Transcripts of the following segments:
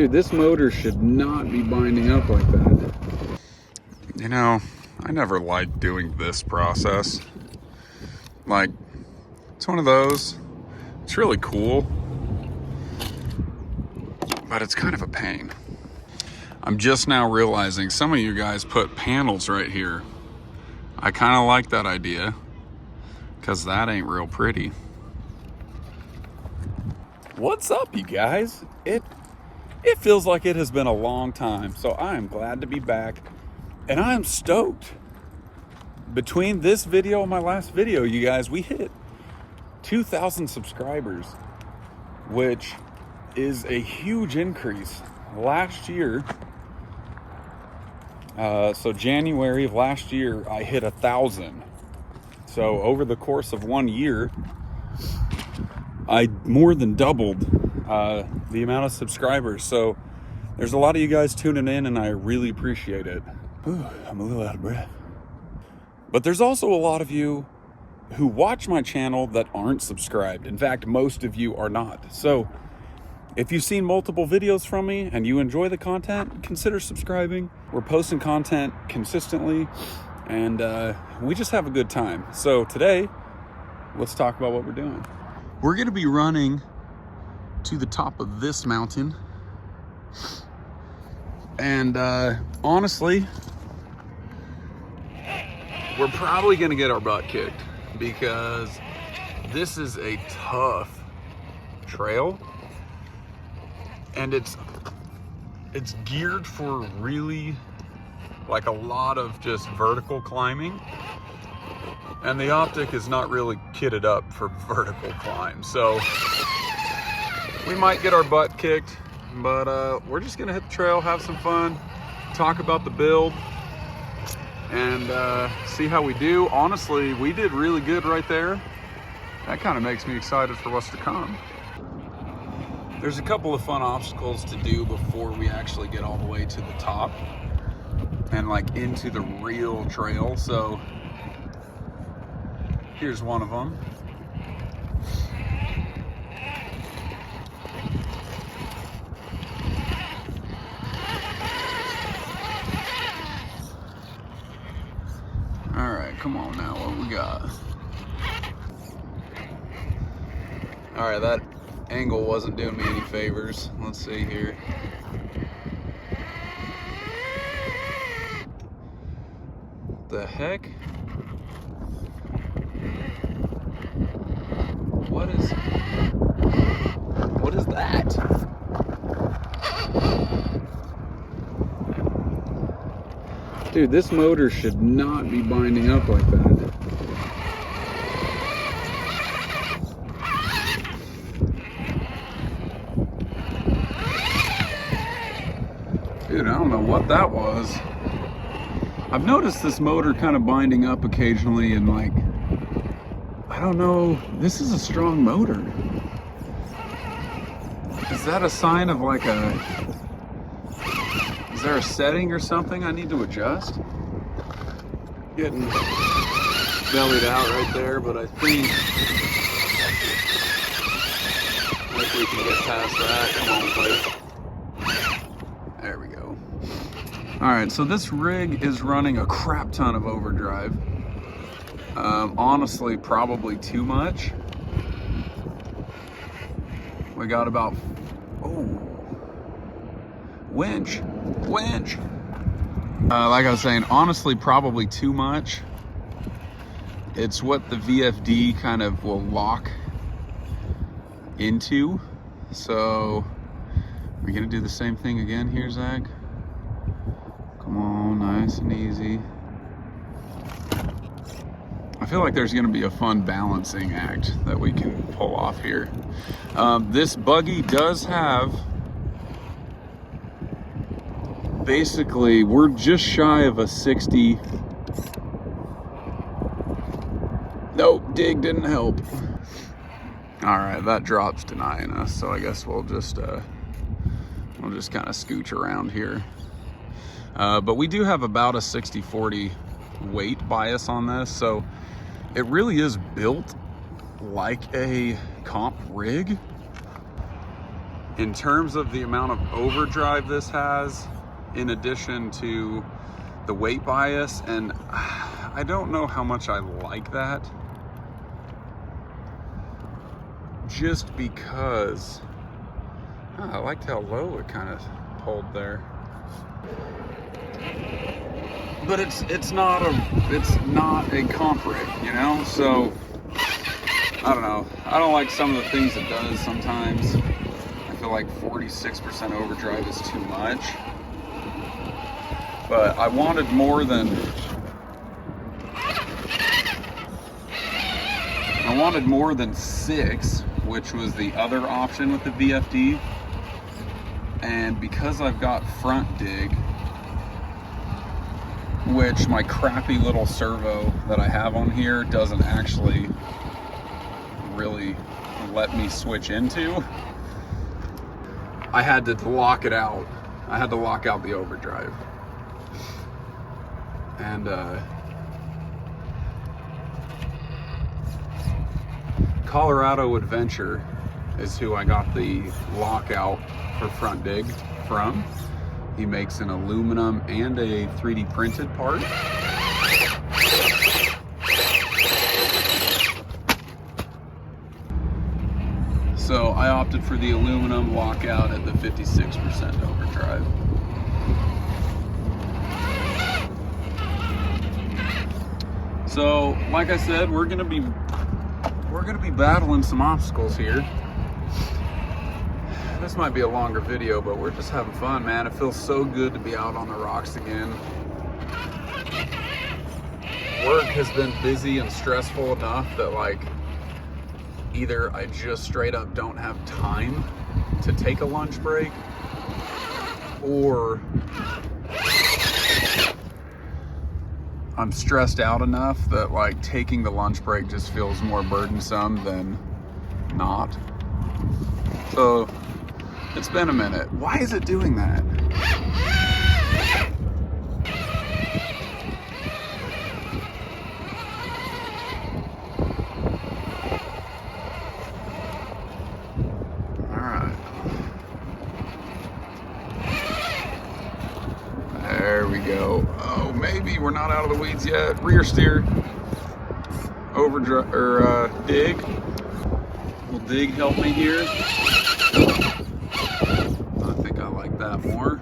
Dude, this motor should not be binding up like that. You know, I never liked doing this process. Like, it's one of those, it's really cool, but it's kind of a pain. I'm just now realizing some of you guys put panels right here. I kind of like that idea, because that ain't real pretty. What's up, you guys? It feels like it has been a long time, so I am glad to be back, and I am stoked. Between this video and my last video, you guys, we hit 2,000 subscribers, which is a huge increase. Last year, so January of last year, I hit 1,000. So over the course of 1 year, I more than doubled the amount of subscribers. So there's a lot of you guys tuning in, and I really appreciate it. Ooh, I'm a little out of breath. But there's also a lot of you who watch my channel that aren't subscribed. In fact, most of you are not. So if you've seen multiple videos from me and you enjoy the content, consider subscribing. We're posting content consistently, and we just have a good time. So today, let's talk about what we're doing. We're gonna be running to the top of this mountain. And honestly, we're probably gonna get our butt kicked because this is a tough trail, and it's geared for really like a lot of just vertical climbing, and the Optic is not really kitted up for vertical climb. So we might get our butt kicked, but we're just gonna hit the trail, have some fun, talk about the build, and see how we do. Honestly, we did really good right there. That kind of makes me excited for what's to come. There's a couple of fun obstacles to do before we actually get all the way to the top and like into the real trail. So here's one of them. All right, come on now, what we got? All right, that angle wasn't doing me any favors. Let's see here. The heck? What is that? Dude, this motor should not be binding up like that. Dude, I don't know what that was. I've noticed this motor kind of binding up occasionally, and like, I don't know, this is a strong motor. Is that a sign of like is there a setting or something I need to adjust? Getting bellied out right there, but I think we can get past that. Come on, buddy. There we go. All right, so this rig is running a crap ton of overdrive. Honestly, probably too much. We got about, winch. Like I was saying, honestly, probably too much. It's what the VFD kind of will lock into. So we're gonna do the same thing again here, Zach. Come on, nice and easy. I feel like there's gonna be a fun balancing act that we can pull off here. This buggy does have, basically, we're just shy of a 60. Nope, dig didn't help. All right, that drop's denying us, so I guess we'll just kind of scooch around here. But we do have about a 60-40 weight bias on this, so it really is built like a comp rig. In terms of the amount of overdrive this has, in addition to the weight bias, and I don't know how much I like that, just because I liked how low it kind of pulled there. But it's not a comp rig, you know? So I don't know. I don't like some of the things it does sometimes. I feel like 46% overdrive is too much. But I wanted more than 6, which was the other option with the VFD. And because I've got front dig, which my crappy little servo that I have on here doesn't actually really let me switch into, I had to lock it out. I had to lock out the overdrive. And Colorado Adventure is who I got the lockout for front dig from. He makes an aluminum and a 3D printed part. So I opted for the aluminum lockout at the 56% overdrive. So, like I said, we're gonna be battling some obstacles here. This might be a longer video, but we're just having fun, man. It feels so good to be out on the rocks again. Work has been busy and stressful enough that, like, either I just straight up don't have time to take a lunch break, or I'm stressed out enough that, like, taking the lunch break just feels more burdensome than not. So it's been a minute. Why is it doing that? All right. There we go. Oh, maybe we're not out of the weeds yet. Rear steer. Overdrive, or dig. Will dig help me here? I think I like that more.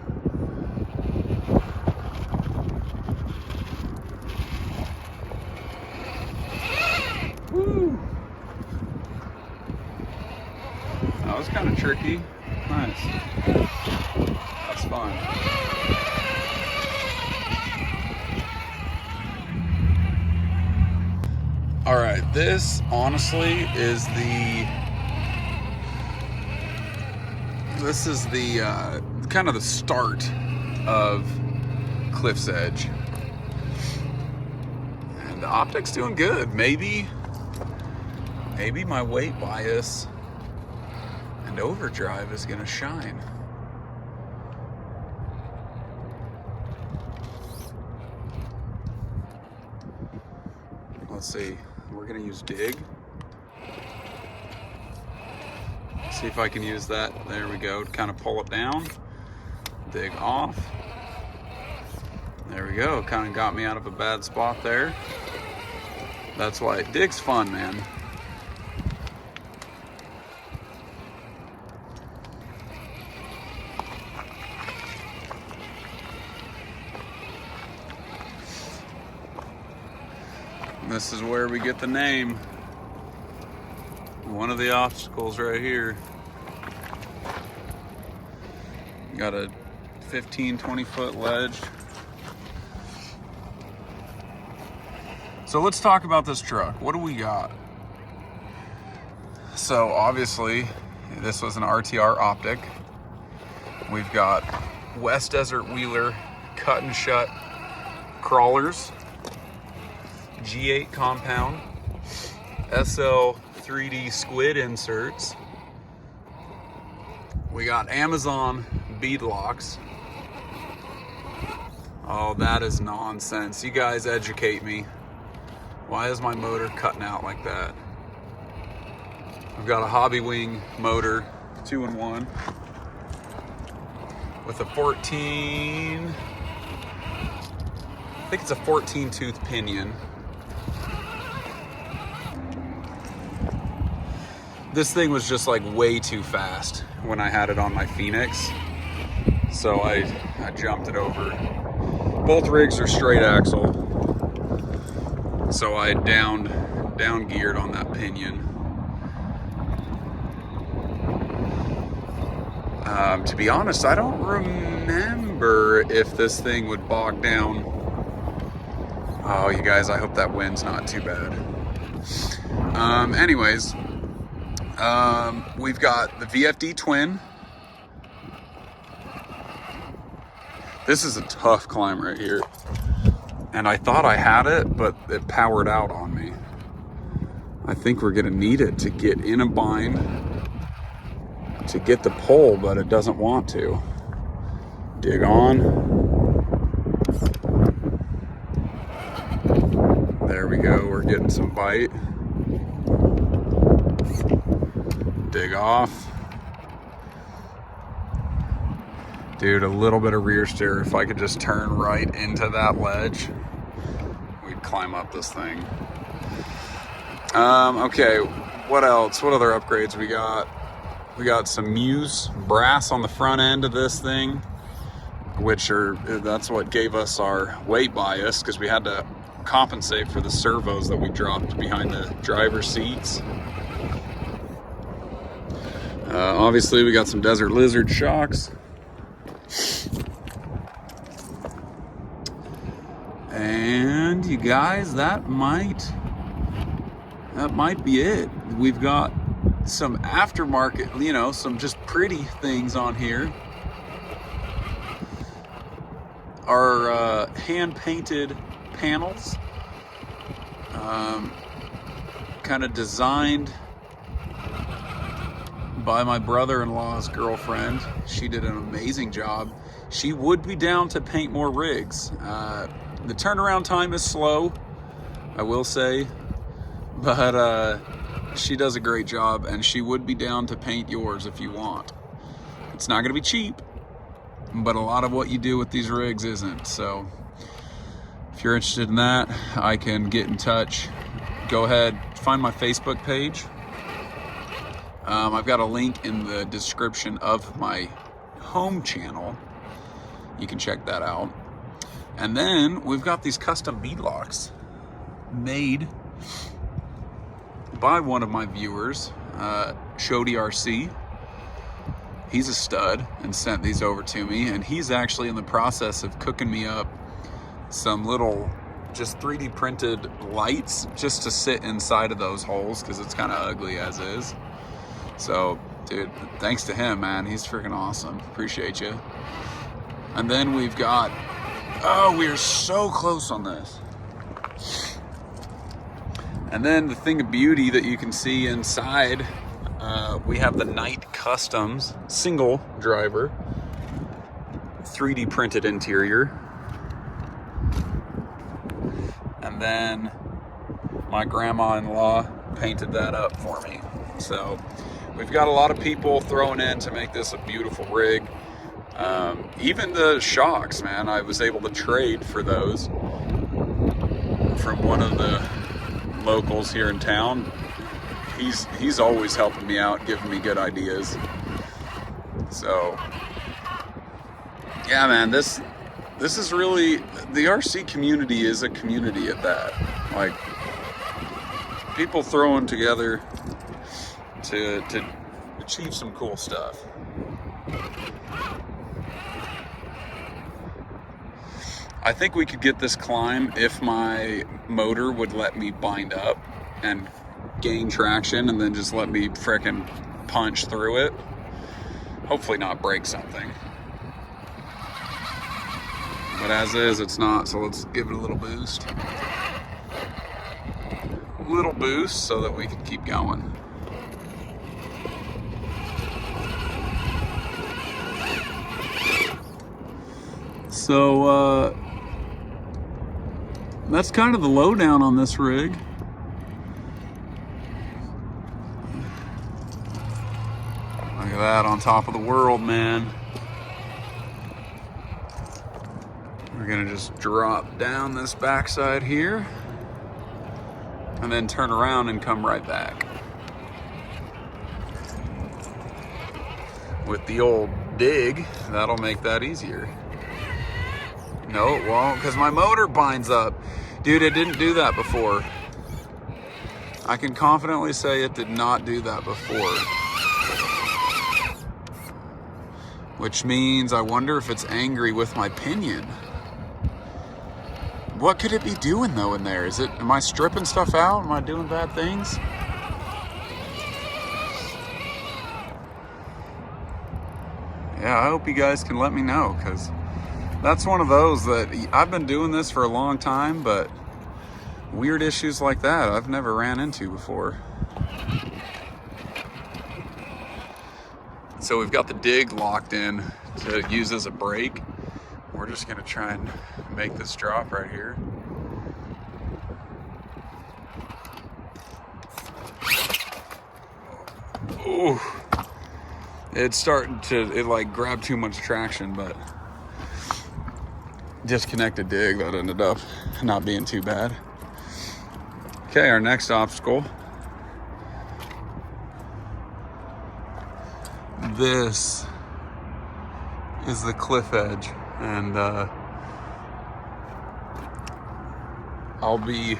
Woo! That was kind of tricky. Nice. That's fun. All right, this honestly is the kind of the start of Cliff's Edge. And the Optic's doing good. Maybe my weight bias and overdrive is gonna shine. Let's see, we're gonna use dig. See if I can use that. There we go. Kind of pull it down. Dig off. There we go. Kind of got me out of a bad spot there. That's why dig's fun, man. This is where we get the name. One of the obstacles right here. Got a 15-20 foot ledge. So let's talk about this truck. What do we got? So obviously this was an RTR Optic. We've got West Desert Wheeler cut and shut crawlers, G8 compound, SL 3D squid inserts. We got Amazon bead locks. Oh, that is nonsense. You guys educate me. Why is my motor cutting out like that? I've got a Hobby Wing motor, 2-in-1. with a 14, I think it's a 14 tooth pinion. This thing was just like way too fast when I had it on my Phoenix, so I jumped it over. Both rigs are straight axle, so I down geared on that pinion. To be honest, I don't remember if this thing would bog down. Oh, you guys, I hope that wind's not too bad. Anyways, we've got the VFD twin. This is a tough climb right here. And I thought I had it, but it powered out on me. I think we're gonna need it to get in a bind to get the pole, but it doesn't want to. Dig on. There we go, we're getting some bite. Dig off. Dude, a little bit of rear steer. If I could just turn right into that ledge, we'd climb up this thing. Okay, what else? What other upgrades we got? We got some Muse brass on the front end of this thing, that's what gave us our weight bias, because we had to compensate for the servos that we dropped behind the driver's seats. Obviously, we got some Desert Lizard shocks. And you guys, that might be it. We've got some aftermarket, you know, some just pretty things on here. Our hand-painted panels, kind of designed by my brother-in-law's girlfriend. She did an amazing job. She would be down to paint more rigs. The turnaround time is slow, I will say, but she does a great job, and she would be down to paint yours if you want. It's not gonna be cheap, but a lot of what you do with these rigs isn't. So if you're interested in that, I can get in touch. Go ahead, find my Facebook page. I've got a link in the description of my home channel. You can check that out. And then we've got these custom bead locks made by one of my viewers, Shody RC. He's a stud and sent these over to me, and he's actually in the process of cooking me up some little just 3D printed lights just to sit inside of those holes, because it's kind of ugly as is. So, dude, thanks to him, man. He's freaking awesome. Appreciate you. And then we've got, oh, we are so close on this. And then the thing of beauty that you can see inside, we have the Knight Customs single driver 3D printed interior. And then my grandma-in-law painted that up for me. So we've got a lot of people throwing in to make this a beautiful rig. Even the shocks, man, I was able to trade for those from one of the locals here in town. He's always helping me out, giving me good ideas. So yeah, man, this is really, the RC community is a community at that. Like, people throwing together to achieve some cool stuff. I think we could get this climb if my motor would let me bind up and gain traction, and then just let me frickin' punch through it. Hopefully not break something. But as is, it's not, so let's give it a little boost. A little boost so that we can keep going. So, that's kind of the lowdown on this rig. Look at that, on top of the world, man. gonna just drop down this backside here and then turn around and come right back. With the old dig, that'll make that easier. No, it won't, because my motor binds up. Dude, it didn't do that before. I can confidently say it did not do that before. Which means I wonder if it's angry with my pinion. What could it be doing though in there? Am I stripping stuff out? Am I doing bad things? Yeah, I hope you guys can let me know, because that's one of those that I've been doing this for a long time, but weird issues like that I've never ran into before. So we've got the dig locked in to use as a brake. We're just gonna try and make this drop right here. Ooh. It's starting to, like grabbed too much traction, but disconnected dig, that ended up not being too bad. Okay, our next obstacle. This is the cliff edge, and I'll be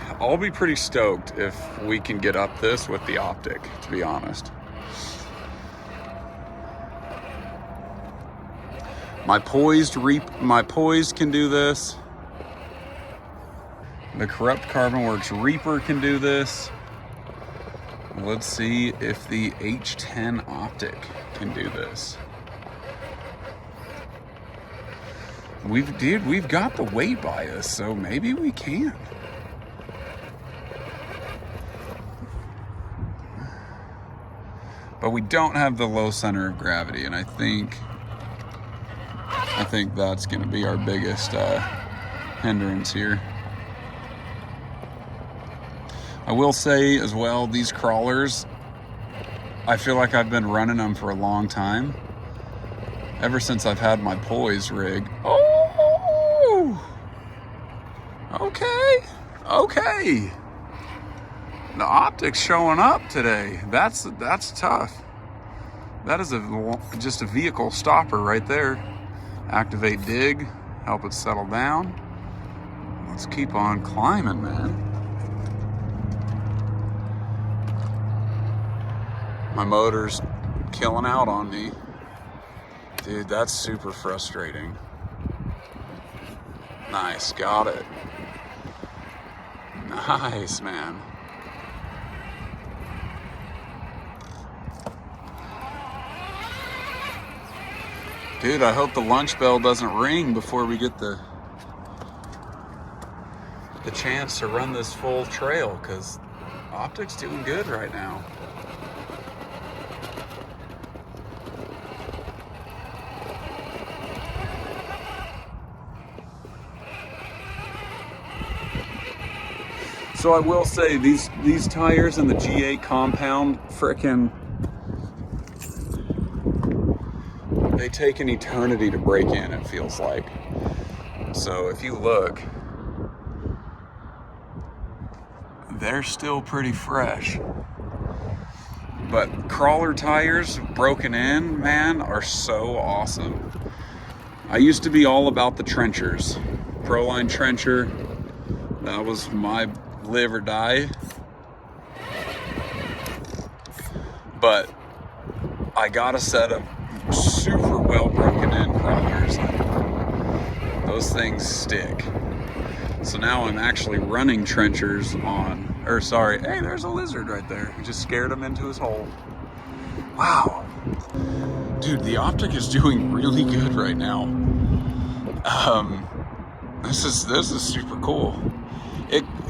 pretty stoked if we can get up this with the Optic, to be honest. My poised can do this. The Corrupt Carbon Works Reaper can do this. Let's see if the H10 Optic can do this. We've got the weight bias, so maybe we can. But we don't have the low center of gravity, and I think that's going to be our biggest hindrance here. I will say as well, these crawlers, I feel like I've been running them for a long time. Ever since I've had my poise rig. Oh! Okay. The Optic's showing up today. That's tough. That is just a vehicle stopper right there. Activate dig, help it settle down. Let's keep on climbing, man. My motor's killing out on me. Dude, that's super frustrating. Nice, got it. Nice, man. Dude, I hope the lunch bell doesn't ring before we get the chance to run this full trail, because Optic's doing good right now. So I will say these tires in the G8 compound, frickin', they take an eternity to break in, it feels like. So if you look, they're still pretty fresh. But crawler tires broken in, man, are so awesome. I used to be all about the trenchers. Proline trencher, that was my live or die. But I got a set of super well broken in crawlers. Those things stick. So now I'm actually running trenchers on, hey, there's a lizard right there. I just scared him into his hole. Wow. Dude, the Optic is doing really good right now. This is super cool.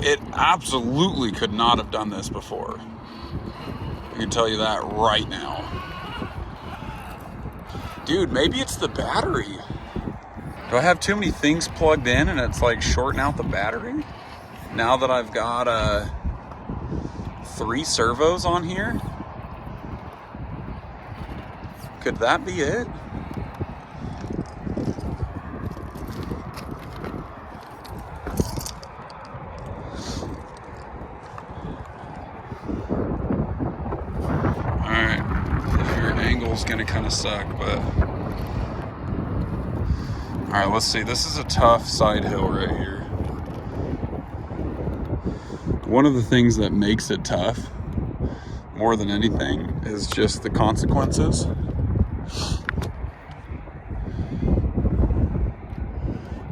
It absolutely could not have done this before. I can tell you that right now. Dude, maybe it's the battery. Do I have too many things plugged in and it's like shorting out the battery? Now that I've got 3 servos on here? Could that be it? Alright, your angle's gonna kind of suck, but... Alright, let's see. This is a tough side hill right here. One of the things that makes it tough, more than anything, is just the consequences.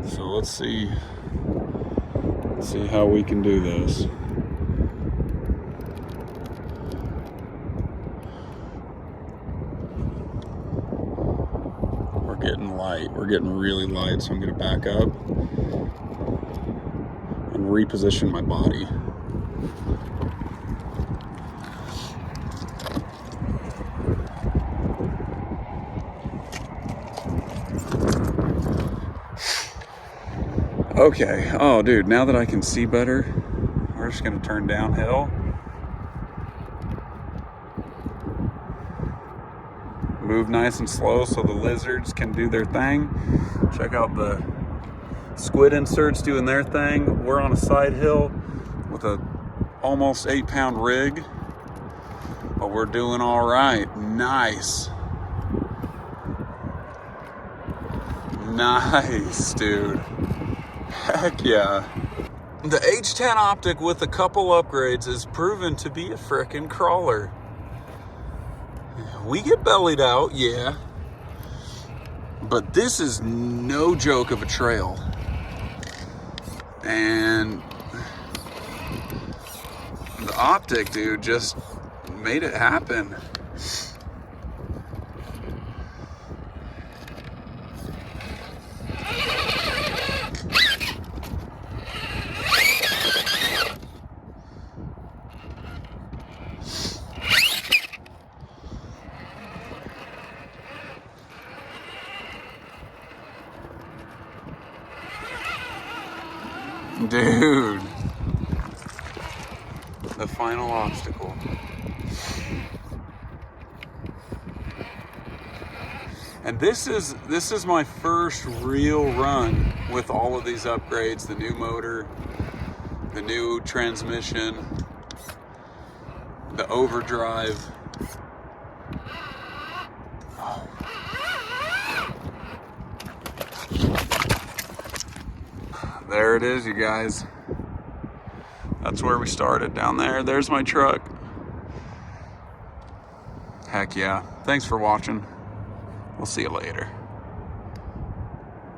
So let's see how we can do this. We're getting light. We're getting really light, so I'm going to back up and reposition my body. Okay, oh dude, now that I can see better, we're just gonna turn downhill. Move nice and slow so the lizards can do their thing. Check out the squid inserts doing their thing. We're on a side hill with a almost 8-pound rig, but we're doing all right. Nice. Nice, dude. Heck yeah. The H10 Optic with a couple upgrades is proven to be a frickin' crawler. We get bellied out, yeah. But this is no joke of a trail. And the Optic, dude, just made it happen. Dude, the final obstacle. And this is my first real run with all of these upgrades, the new motor, the new transmission, the overdrive. Oh. There it is, you guys. That's where we started, down there. There's my truck. Heck yeah. Thanks for watching. We'll see you later.